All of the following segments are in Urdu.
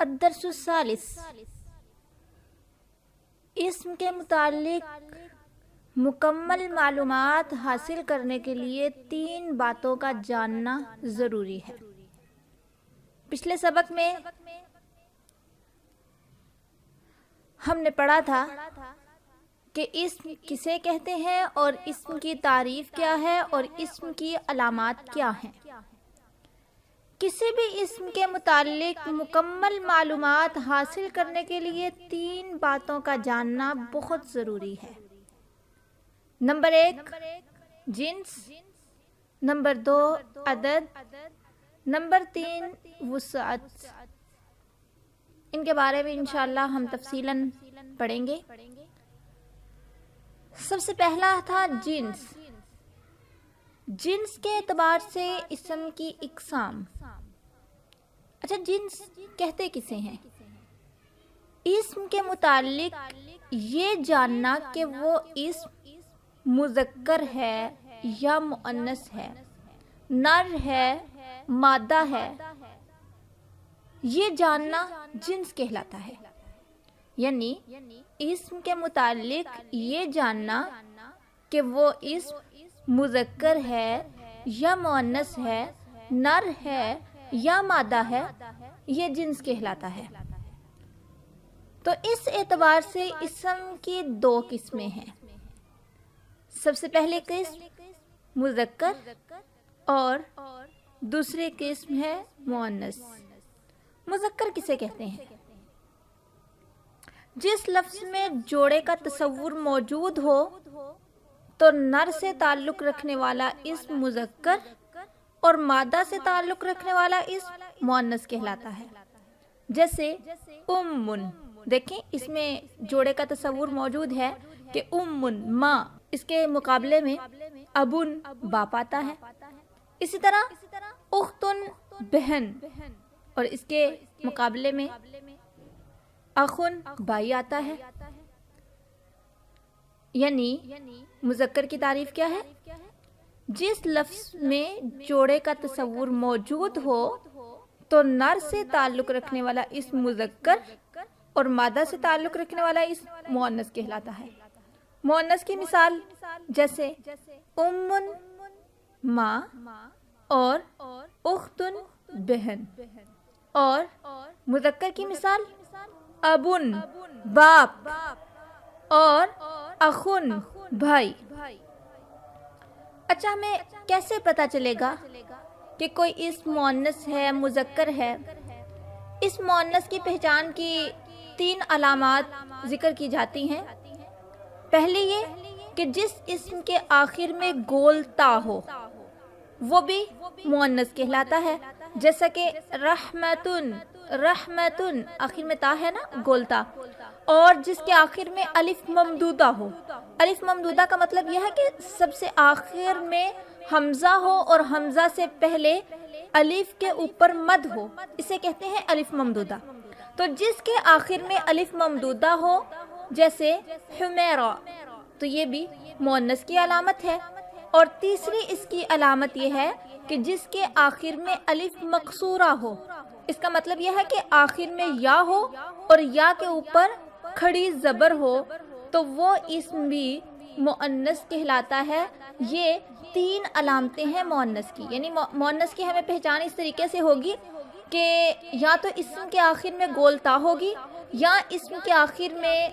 الدرس الثالث، اسم کے متعلق مکمل معلومات حاصل کرنے کے لیے 3 باتوں کا جاننا ضروری ہے۔ پچھلے سبق میں ہم نے پڑھا تھا کہ اسم کسے کہتے ہیں اور اسم کی تعریف کیا ہے اور اسم کی علامات کیا ہیں۔ کسی بھی اسم کے متعلق مکمل معلومات حاصل کرنے کے لیے 3 باتوں کا جاننا بہت ضروری ہے۔ نمبر 1 جنس، نمبر 2 عدد، نمبر 3 وسعت۔ ان کے بارے میں انشاءاللہ ہم تفصیلاً پڑھیں گے۔ سب سے پہلا تھا جنس۔ جنس کے اعتبار سے اسم کی اقسام۔ اچھا، جنس کہتے کسے ہیں؟ اسم کے متعلق یہ جاننا کہ وہ اسم مذکر ہے یا مؤنث ہے، نر ہے، مادہ ہے، یہ جاننا جنس کہلاتا ہے۔ یعنی اسم کے متعلق یہ جاننا کہ وہ اسم مذکر ہے یا مؤنث ہے، نر ہے یا مادہ ہے، یہ جنس کہلاتا ہے۔ تو اس اعتبار سے اسم کی 2 قسمیں ہیں۔ سب سے پہلی قسم مذکر اور دوسری قسم ہے مؤنث۔ مذکر کسے کہتے ہیں؟ جس لفظ میں جوڑے کا تصور موجود ہو تو نر سے تعلق رکھنے والا اسم مذکر اور مادہ سے تعلق رکھنے والا اسم مؤنث کہلاتا ہے۔ جیسے امن، دیکھیں اس میں جوڑے کا تصور موجود ہے کہ امن ماں، اس کے مقابلے میں ابن باپ آتا ہے۔ اسی طرح اختن بہن، اور اس کے مقابلے میں اخن بھائی آتا ہے۔ یعنی مذکر کی تعریف کیا ہے؟ جس لفظ میں جوڑے کا تصور موجود ہو تو نر سے تعلق رکھنے والا اسم مذکر اور مادہ سے تعلق رکھنے والا اسم مؤنث کہلاتا ہے۔ مؤنث کی مثال جیسے امن ماں اور اختن بہن، اور مذکر کی مثال ابن باپ اور اخن بھائی۔ اچھا، ہمیں کیسے پتا چلے گا کہ کوئی اسم مؤنث ہے، مذکر ہے؟ اس مؤنث کی پہچان کی 3 علامات ذکر کی جاتی ہیں۔ پہلی یہ کہ جس اسم کے آخر میں گول تا ہو وہ بھی مؤنث کہلاتا ہے، جیسا کہ رحمتن، رحمتن آخر میں تا ہے نا، گول تا، اور جس کے آخر میں الف ممدودہ ہو۔ الف ممدودہ کا مطلب یہ ہے کہ سب سے آخر میں حمزہ ہو اور حمزہ سے پہلے الف کے اوپر مد ہو، اسے کہتے ہیں الف ممدودہ۔ تو جس کے آخر میں الف ممدودہ ہو جیسے حمیرہ، تو یہ بھی مؤنث کی علامت ہے۔ اور تیسری اس کی علامت یہ ہے کہ جس کے آخر میں الف مقصورہ ہو، اس کا مطلب یہ ہے کہ آخر میں یا ہو اور یا کے اوپر کھڑی زبر ہو تو وہ اسم بھی مؤنث کہلاتا ہے۔ یہ 3 علامتیں ہیں مؤنث کی۔ یعنی مؤنث کی ہمیں پہچان اس طریقے سے ہوگی کہ یا تو اسم کے آخر میں گول تا ہوگی، یا اسم کے آخر میں،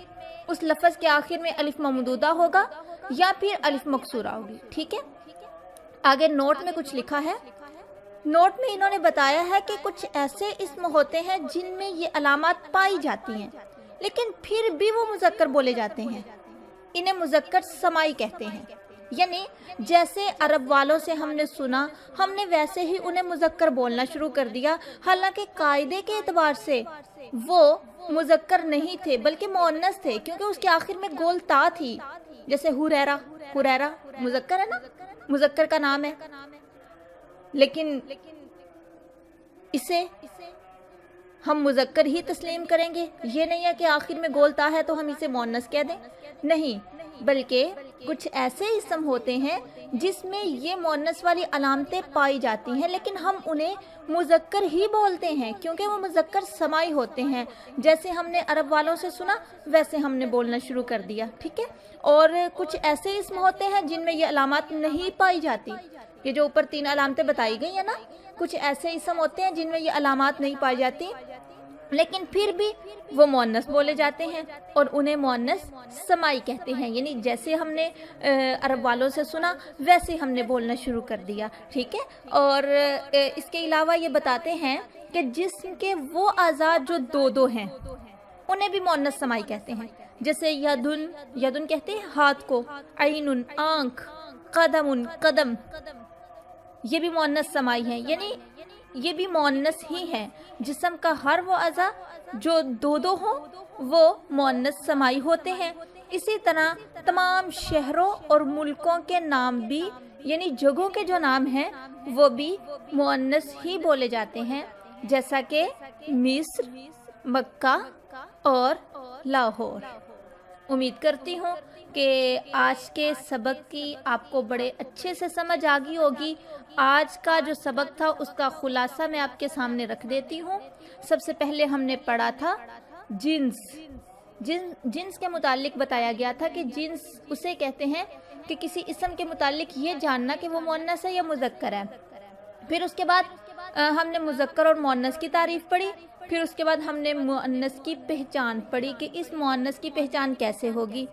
اس لفظ کے آخر میں الف ممدودہ ہوگا، یا پھر الف مقصورہ ہوگی۔ ٹھیک ہے، آگے نوٹ میں کچھ لکھا ہے۔ نوٹ میں انہوں نے بتایا ہے کہ کچھ ایسے اسم ہوتے ہیں جن میں یہ علامات پائی جاتی ہیں لیکن پھر بھی وہ مذکر بولے جاتے ہیں، انہیں مذکر سمائی کہتے ہیں۔ یعنی جیسے عرب والوں سے ہم نے سنا، ہم نے ویسے ہی انہیں مذکر بولنا شروع کر دیا، حالانکہ قاعدے کے اعتبار سے وہ مذکر نہیں تھے بلکہ مؤنث تھے، کیونکہ اس کے آخر میں گول تا تھی۔ جیسے حریرہ، حریرہ مذکر ہے نا، مذکر کا نام ہے، لیکن اسے ہم مذکر ہی تسلیم کریں گے، یہ نہیں ہے کہ آخر میں گول تا ہے تو ہم اسے مؤنث کہہ دیں۔ نہیں، بلکہ کچھ ایسے اسم ہوتے ہیں جس میں یہ مؤنث والی علامتیں پائی جاتی ہیں، لیکن ہم انہیں مذکر ہی بولتے ہیں کیونکہ وہ مذکر سمائی ہوتے ہیں۔ جیسے ہم نے عرب والوں سے سنا ویسے ہم نے بولنا شروع کر دیا، ٹھیک ہے۔ اور کچھ ایسے اسم ہوتے ہیں جن میں یہ علامات نہیں پائی جاتی، یہ جو اوپر 3 علامتیں بتائی گئی ہیں نا، کچھ ایسے اسم ہوتے ہیں جن میں یہ علامات نہیں پائی جاتی لیکن پھر بھی وہ مؤنث بولے جاتے ہیں اور انہیں مؤنث سمائی کہتے ہیں، یعنی جیسے ہم نے عرب والوں سے سنا ویسے ہم نے بولنا شروع کر دیا، ٹھیک ہے۔ اور اس کے علاوہ یہ بتاتے ہیں کہ جسم کے وہ اعضاء جو دو ہیں انہیں بھی مؤنث سمائی کہتے ہیں، جیسے یدن کہتے ہیں ہاتھ کو، عین آنکھ، قدم قدم، یہ بھی مؤنث سمائی ہیں، یعنی یہ بھی مؤنث ہی ہیں۔ جسم کا ہر وہ اعضاء جو دو ہوں وہ مؤنث سمائی ہوتے ہیں۔ اسی طرح تمام شہروں اور ملکوں کے نام بھی، یعنی جگہوں کے جو نام ہیں وہ بھی مؤنث ہی بولے جاتے ہیں، جیسا کہ مصر، مکہ اور لاہور۔ امید کرتی ہوں کہ آج کے سبق کی آپ کو بڑے اچھے سے سمجھ آ گئی ہوگی۔ آج کا جو سبق تھا اس کا خلاصہ میں آپ کے سامنے رکھ دیتی ہوں۔ سب سے پہلے ہم نے پڑھا تھا جنس۔ جنس کے متعلق بتایا گیا تھا کہ جنس اسے کہتے ہیں کہ کسی اسم کے متعلق یہ جاننا کہ وہ مؤنث ہے یا مذکر ہے۔ پھر اس کے بعد ہم نے مذکر اور مؤنث کی تعریف پڑھی، پھر اس کے بعد ہم نے مؤنث کی پہچان پڑھی کہ اس مؤنث کی پہچان کیسے ہوگی۔